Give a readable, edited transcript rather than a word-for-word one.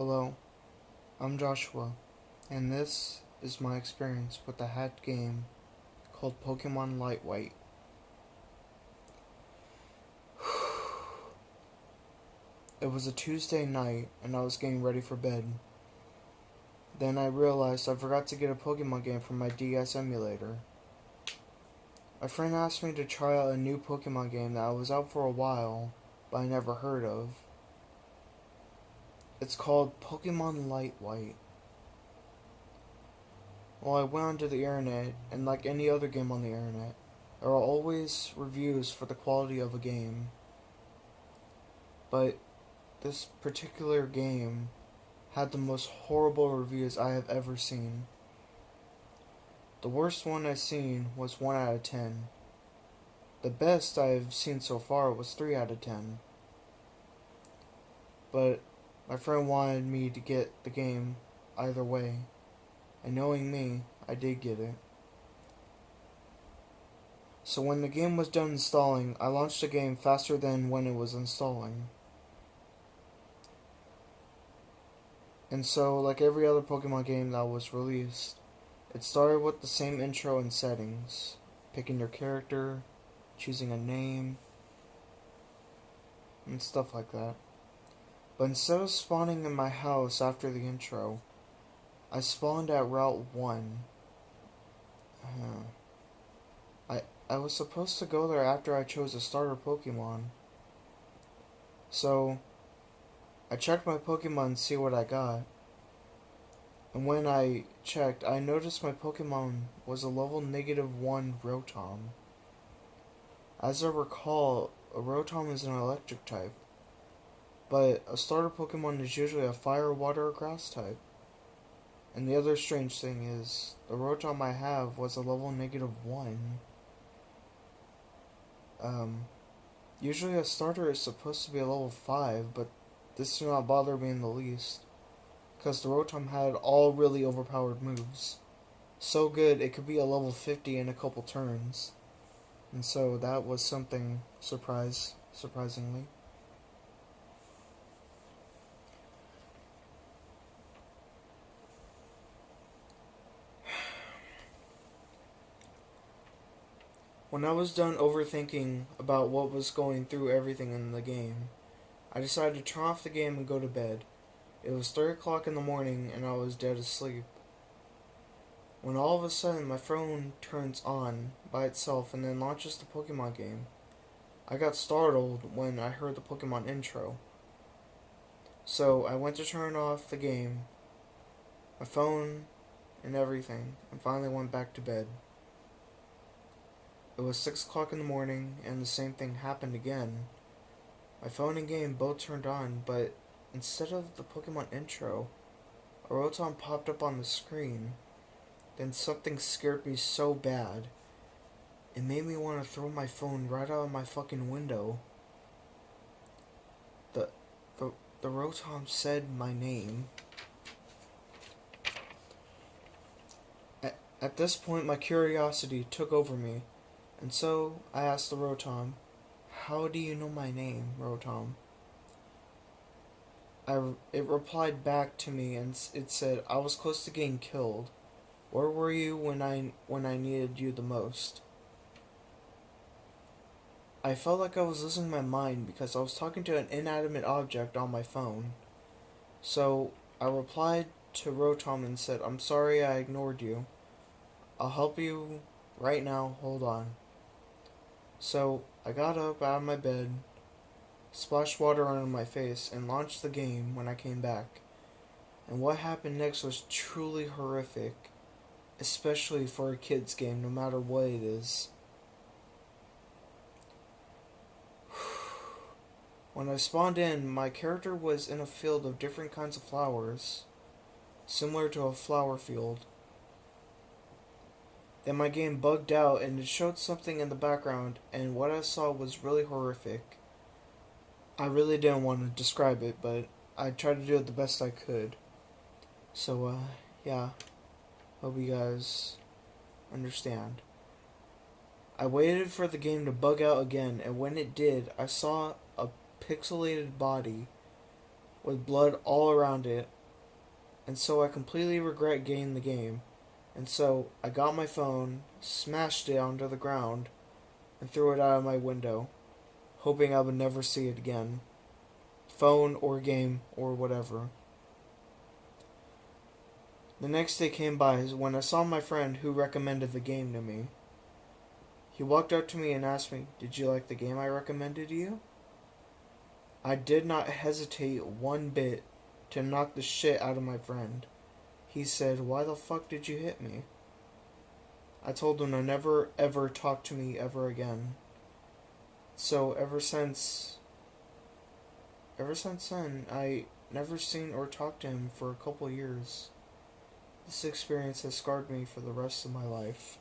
Hello, I'm Joshua, and this is my experience with a hacked game called Pokemon Lightweight. It was a Tuesday night, and I was getting ready for bed. Then I realized I forgot to get a Pokemon game from my DS emulator. My friend asked me to try out a new Pokemon game that was out for a while, but I never heard of. It's called Pokemon Lightweight. Well, I went onto the internet, and like any other game on the internet, there are always reviews for the quality of a game. But this particular game had the most horrible reviews I have ever seen. The worst one I've seen was 1 out of 10. The best I've seen so far was 3 out of 10. But my friend wanted me to get the game either way. And knowing me, I did get it. So when the game was done installing, I launched the game faster than when it was installing. And so, like every other Pokemon game that was released, it started with the same intro and settings. Picking your character, choosing a name, and stuff like that. But instead of spawning in my house after the intro, I spawned at Route 1. I was supposed to go there after I chose a starter Pokemon. So, I checked my Pokemon to see what I got. And when I checked, I noticed my Pokemon was a level -1 Rotom. As I recall, a Rotom is an electric type. But a starter Pokemon is usually a fire, water, or grass type. And the other strange thing is, the Rotom I have was a level -1. Usually a starter is supposed to be a level 5, but this did not bother me in the least, because the Rotom had all really overpowered moves. So good, it could be a level 50 in a couple turns. And so that was something surprisingly. When I was done overthinking about what was going through everything in the game, I decided to turn off the game and go to bed. It was 3 o'clock in the morning and I was dead asleep. When all of a sudden my phone turns on by itself and then launches the Pokemon game. I got startled when I heard the Pokemon intro. So I went to turn off the game, my phone, and everything, and finally went back to bed. It was 6 o'clock in the morning, and the same thing happened again. My phone and game both turned on, but instead of the Pokemon intro, a Rotom popped up on the screen. Then something scared me so bad, it made me want to throw my phone right out of my fucking window. The Rotom said my name. At this point, my curiosity took over me. And so, I asked the Rotom, "How do you know my name, Rotom?" It replied back to me and it said, "I was close to getting killed. Where were you when I needed you the most?" I felt like I was losing my mind because I was talking to an inanimate object on my phone. So, I replied to Rotom and said, "I'm sorry I ignored you. I'll help you right now, hold on." So, I got up out of my bed, splashed water onto my face, and launched the game when I came back. And what happened next was truly horrific, especially for a kid's game, no matter what it is. When I spawned in, my character was in a field of different kinds of flowers, similar to a flower field. Then my game bugged out and it showed something in the background, and what I saw was really horrific. I really didn't want to describe it, but I tried to do it the best I could. So, yeah. Hope you guys understand. I waited for the game to bug out again, and when it did, I saw a pixelated body with blood all around it, and so I completely regret getting the game. And so I got my phone, smashed it onto the ground, and threw it out of my window, hoping I would never see it again. Phone or game or whatever. The next day came by when I saw my friend who recommended the game to me. He walked up to me and asked me, "Did you like the game I recommended to you?" I did not hesitate one bit to knock the shit out of my friend. He said, "Why the fuck did you hit me?" I told him to never ever talk to me ever again. So ever since then, I never seen or talked to him for a couple years. This experience has scarred me for the rest of my life.